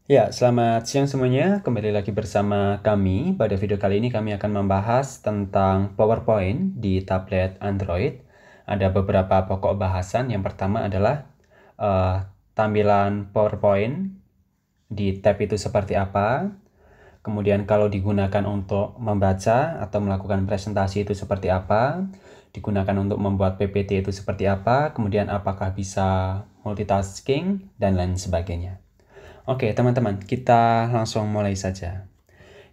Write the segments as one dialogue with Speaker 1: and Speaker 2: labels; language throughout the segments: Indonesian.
Speaker 1: Ya, selamat siang semuanya. Kembali lagi bersama kami. Pada video kali ini kami akan membahas tentang PowerPoint di tablet Android. Ada beberapa pokok bahasan. Yang pertama adalah tampilan PowerPoint di tab itu seperti apa. Kemudian kalau digunakan untuk membaca atau melakukan presentasi itu seperti apa. Digunakan untuk membuat PPT itu seperti apa. Kemudian apakah bisa multitasking dan lain sebagainya. Oke, teman-teman, kita langsung mulai saja.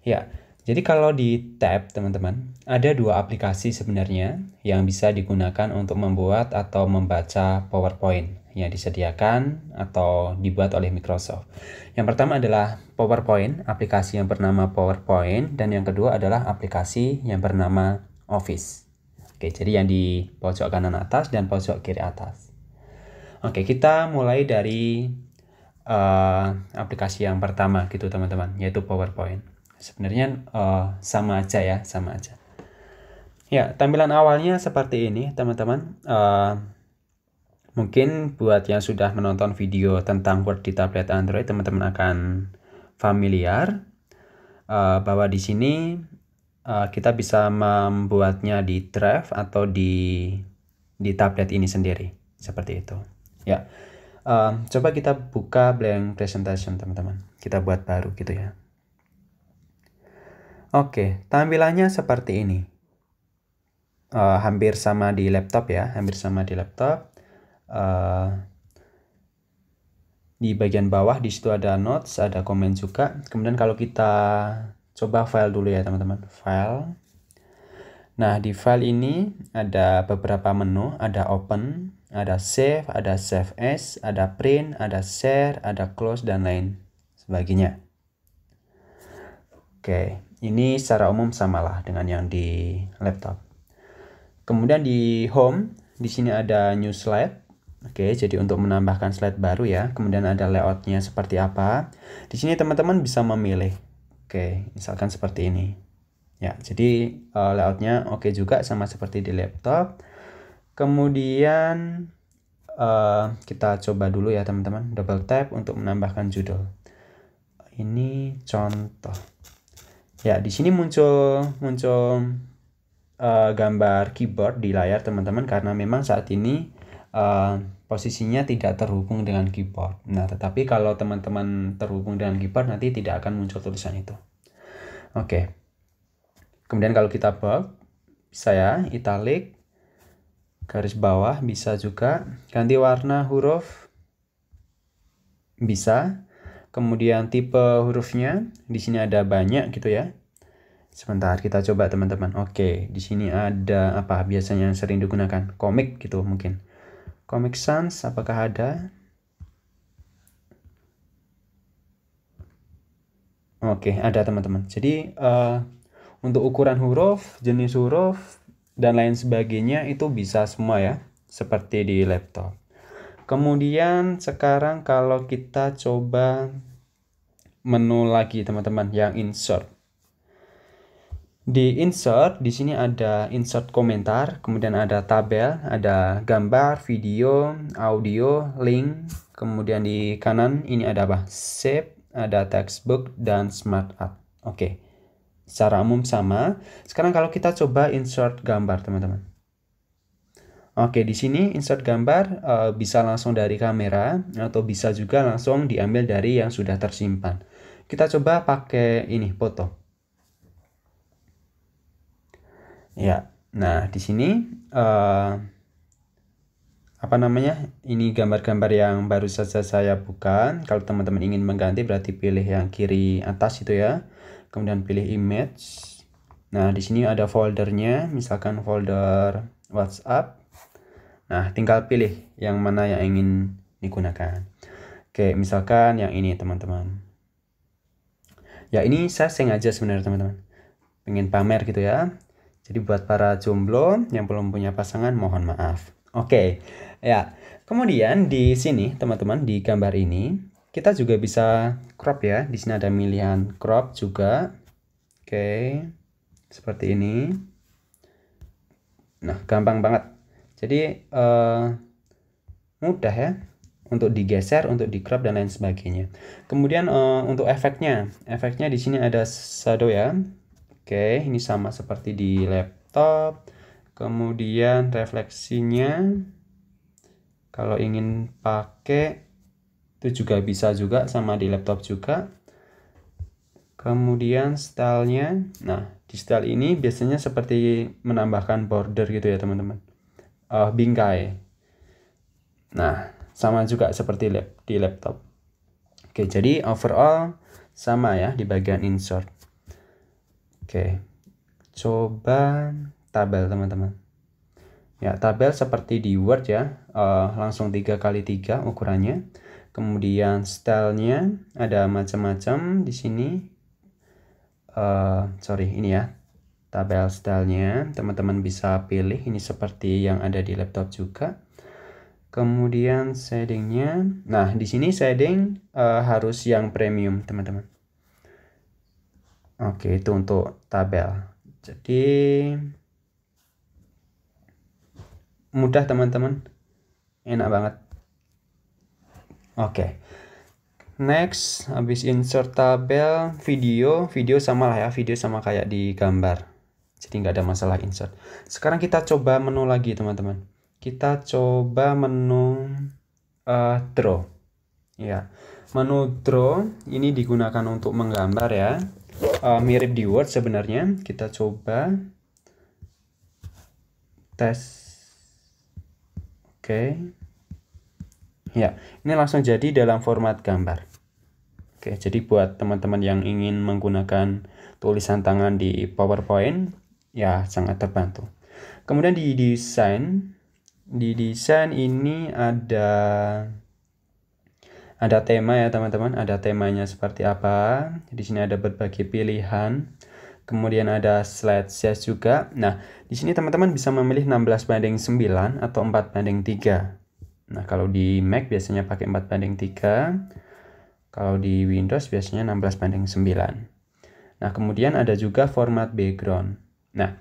Speaker 1: Ya, jadi kalau di tab, teman-teman, ada dua aplikasi sebenarnya yang bisa digunakan untuk membuat atau membaca PowerPoint yang disediakan atau dibuat oleh Microsoft. Yang pertama adalah PowerPoint, aplikasi yang bernama PowerPoint, dan yang kedua adalah aplikasi yang bernama Office. Oke, jadi yang di pojok kanan atas dan pojok kiri atas. Oke, kita mulai dari aplikasi yang pertama gitu teman-teman, yaitu PowerPoint. Sebenarnya sama aja ya, sama aja. Ya, tampilan awalnya seperti ini teman-teman. Mungkin buat yang sudah menonton video tentang Word di tablet Android, teman-teman akan familiar bahwa di sini kita bisa membuatnya di drive atau di tablet ini sendiri, seperti itu. Ya. Coba kita buka blank presentation teman-teman. Kita buat baru gitu ya. Oke, tampilannya seperti ini. Hampir sama di laptop ya, hampir sama di laptop. Di bagian bawah di situ ada notes, ada komen juga. Kemudian kalau kita coba file dulu ya teman-teman, file. Nah, di file ini ada beberapa menu, ada open, ada save, ada save as, ada print, ada share, ada close, dan lain sebagainya. Oke, ini secara umum samalah dengan yang di laptop. Kemudian di home, di sini ada new slide. Oke, jadi untuk menambahkan slide baru ya. Kemudian ada layoutnya seperti apa. Di sini teman-teman bisa memilih. Oke, misalkan seperti ini. Ya, jadi layoutnya oke juga sama seperti di laptop. Kemudian kita coba dulu ya teman-teman, double tap untuk menambahkan judul. Ini contoh. Ya, di sini muncul gambar keyboard di layar teman-teman karena memang saat ini posisinya tidak terhubung dengan keyboard. Nah, tetapi kalau teman-teman terhubung dengan keyboard nanti tidak akan muncul tulisan itu. Oke. Kemudian kalau kita bold, bisa ya, italic, garis bawah bisa juga, ganti warna huruf bisa. Kemudian tipe hurufnya di sini ada banyak gitu ya. Sebentar kita coba teman-teman. Oke, di sini ada apa biasanya yang sering digunakan? Comic gitu mungkin. Comic Sans apakah ada? Oke, ada teman-teman. Jadi untuk ukuran huruf, jenis huruf, dan lain sebagainya itu bisa semua ya, seperti di laptop. Kemudian sekarang kalau kita coba menu lagi teman-teman yang insert. Di insert, di sini ada insert komentar, kemudian ada tabel, ada gambar, video, audio, link, kemudian di kanan ini ada apa? Save, ada textbook, dan smart art. Oke, secara umum sama. Sekarang kalau kita coba insert gambar, teman-teman. Oke, di sini insert gambar bisa langsung dari kamera atau bisa juga langsung diambil dari yang sudah tersimpan. Kita coba pakai ini foto. Ya, nah di sini apa namanya? Ini gambar-gambar yang baru saja saya buka. Kalau teman-teman ingin mengganti berarti pilih yang kiri atas itu ya. Kemudian pilih image. Nah, di sini ada foldernya, misalkan folder WhatsApp. Nah, tinggal pilih yang mana yang ingin digunakan. Oke, misalkan yang ini teman-teman. Ya, ini saya sengaja sebenarnya teman-teman. Pengen pamer gitu ya. Jadi buat para jomblo yang belum punya pasangan mohon maaf. Oke. Ya. Kemudian di sini teman-teman di gambar ini kita juga bisa crop ya. Di sini ada pilihan crop juga. Oke. Seperti ini. Nah, gampang banget. Jadi mudah ya. untuk digeser, untuk di crop dan lain sebagainya. Kemudian untuk efeknya di sini ada shadow ya. Oke, ini sama seperti di laptop. Kemudian refleksinya, kalau ingin pakai itu juga bisa juga, sama di laptop juga. Kemudian stylenya, nah di style ini biasanya seperti menambahkan border gitu ya teman-teman, bingkai. Nah sama juga seperti di laptop. Oke, jadi overall sama ya di bagian insert. Oke, coba tabel teman-teman. Ya, tabel seperti di Word ya, langsung 3x3 ukurannya. Kemudian stylenya ada macam-macam di sini. Sorry, ini ya tabel stylenya, teman-teman bisa pilih ini seperti yang ada di laptop juga. Kemudian shadingnya, nah di sini shading harus yang premium teman-teman. Oke, itu untuk tabel. Jadi mudah teman-teman, enak banget. Oke, next, habis insert tabel, video sama lah ya, video sama kayak di gambar. Jadi nggak ada masalah insert. Sekarang kita coba menu lagi teman-teman. Kita coba menu draw. Ya, menu draw ini digunakan untuk menggambar ya. Mirip di Word sebenarnya. Kita coba tes. Oke. Ya, ini langsung jadi dalam format gambar. Oke, jadi buat teman-teman yang ingin menggunakan tulisan tangan di PowerPoint, ya sangat terbantu. Kemudian di desain ini ada tema ya teman-teman, ada temanya seperti apa. Di sini ada berbagai pilihan. Kemudian ada slide size juga. Nah, di sini teman-teman bisa memilih 16:9 atau 4:3. Nah, kalau di Mac biasanya pakai 4:3. Kalau di Windows biasanya 16:9. Nah, kemudian ada juga format background. Nah,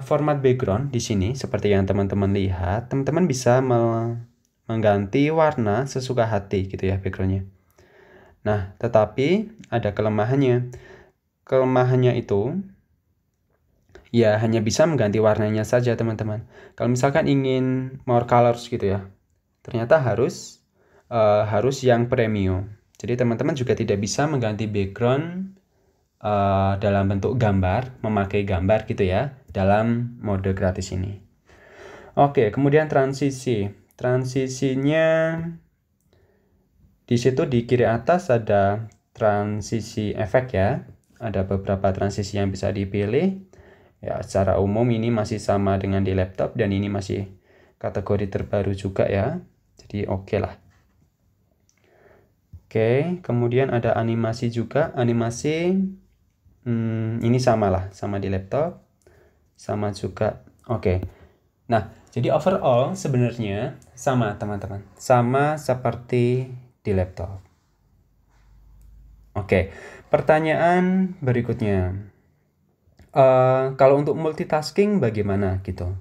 Speaker 1: format background di sini seperti yang teman-teman lihat, teman-teman bisa mengganti warna sesuka hati gitu ya backgroundnya. Nah, tetapi ada kelemahannya. Kelemahannya itu ya hanya bisa mengganti warnanya saja teman-teman. Kalau misalkan ingin more colors gitu ya, ternyata harus yang premium. Jadi teman-teman juga tidak bisa mengganti background dalam bentuk gambar, memakai gambar gitu ya, dalam mode gratis ini. Oke, kemudian transisi. Transisinya di situ di kiri atas ada transisi efek ya. Ada beberapa transisi yang bisa dipilih. Ya, secara umum ini masih sama dengan di laptop dan ini masih kategori terbaru juga ya. Jadi oke lah. Oke, kemudian ada animasi juga. Animasi ini sama lah, sama di laptop. Sama juga. Oke. Nah, jadi overall sebenarnya sama teman-teman. Sama seperti di laptop. Oke, pertanyaan berikutnya. Kalau untuk multitasking bagaimana gitu?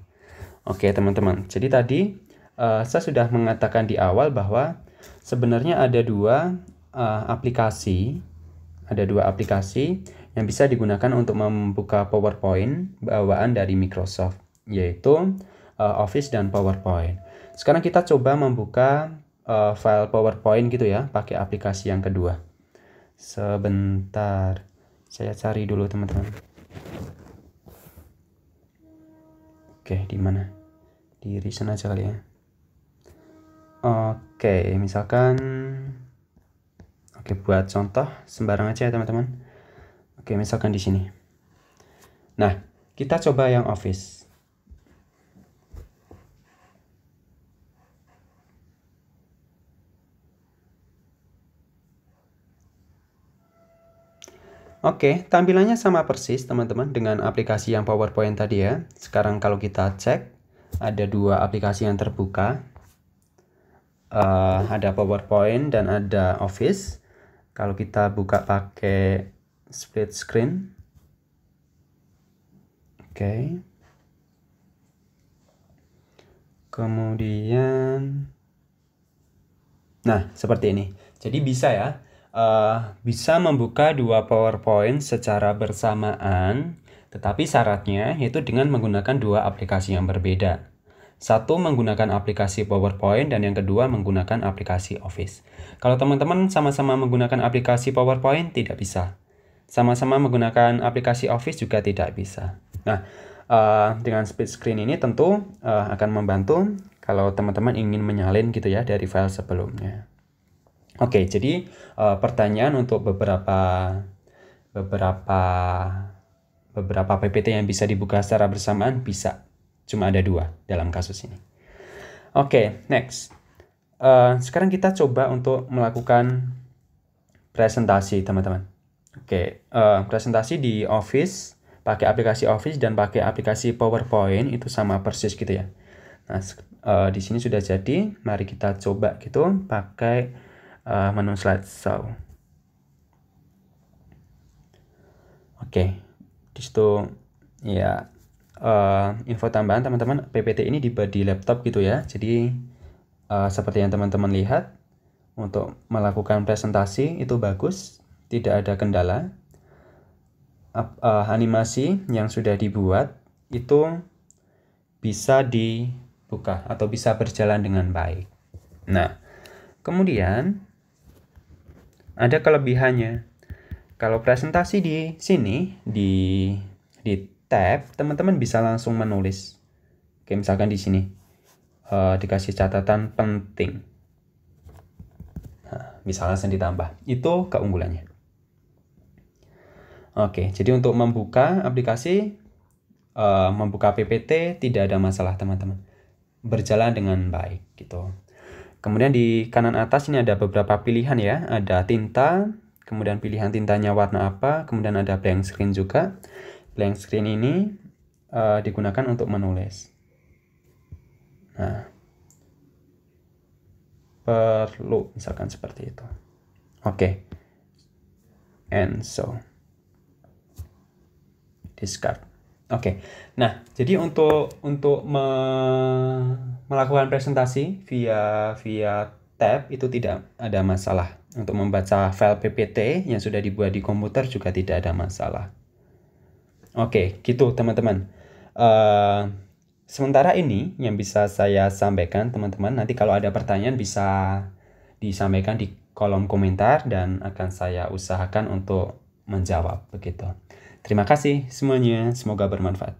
Speaker 1: Oke teman-teman, jadi tadi saya sudah mengatakan di awal bahwa sebenarnya ada dua aplikasi yang bisa digunakan untuk membuka PowerPoint bawaan dari Microsoft, yaitu Office dan PowerPoint. Sekarang kita coba membuka file PowerPoint gitu ya, pakai aplikasi yang kedua. Sebentar, saya cari dulu teman-teman. Oke, di mana? Di recent aja kali ya. Oke, misalkan buat contoh sembarang aja ya teman-teman. Oke, misalkan di sini. Nah, kita coba yang Office. Oke, tampilannya sama persis teman-teman dengan aplikasi yang PowerPoint tadi ya. Sekarang kalau kita cek, ada dua aplikasi yang terbuka. Ada PowerPoint dan ada Office. Kalau kita buka pakai split screen. Oke. Kemudian Nah, seperti ini. Jadi bisa ya, bisa membuka dua PowerPoint secara bersamaan, tetapi syaratnya yaitu dengan menggunakan dua aplikasi yang berbeda. Satu menggunakan aplikasi PowerPoint dan yang kedua menggunakan aplikasi Office. Kalau teman-teman sama-sama menggunakan aplikasi PowerPoint, tidak bisa. Sama-sama menggunakan aplikasi Office juga tidak bisa. Nah, dengan split screen ini tentu akan membantu kalau teman-teman ingin menyalin gitu ya dari file sebelumnya. Oke, jadi pertanyaan untuk beberapa PPT yang bisa dibuka secara bersamaan bisa. Cuma ada 2 dalam kasus ini. Oke, next. Sekarang kita coba untuk melakukan presentasi, teman-teman. Oke, presentasi di Office, pakai aplikasi Office dan pakai aplikasi PowerPoint itu sama persis gitu ya. Nah, di sini sudah jadi. Mari kita coba gitu pakai menu slideshow. Oke, di situ ya info tambahan teman-teman, PPT ini dibuat di laptop gitu ya. Jadi seperti yang teman-teman lihat, untuk melakukan presentasi itu bagus, tidak ada kendala. Animasi yang sudah dibuat itu bisa dibuka atau bisa berjalan dengan baik. Nah, kemudian ada kelebihannya. Kalau presentasi di sini di tab, teman-teman bisa langsung menulis. Oke, misalkan di sini dikasih catatan penting. Nah, bisa langsung ditambah. Itu keunggulannya. Oke, jadi untuk membuka aplikasi, membuka PPT tidak ada masalah teman-teman. Berjalan dengan baik gitu. Kemudian di kanan atas ini ada beberapa pilihan ya. Ada tinta, kemudian pilihan tintanya warna apa, kemudian ada blank screen juga. Blank screen ini digunakan untuk menulis. Nah, perlu misalkan seperti itu. Oke. And so discard. Oke. Nah, jadi untuk melakukan presentasi via tab itu tidak ada masalah. Untuk membaca file PPT yang sudah dibuat di komputer juga tidak ada masalah. Oke, gitu teman-teman. Sementara ini yang bisa saya sampaikan teman-teman. Nanti kalau ada pertanyaan bisa disampaikan di kolom komentar dan akan saya usahakan untuk menjawab begitu. Terima kasih semuanya, semoga bermanfaat.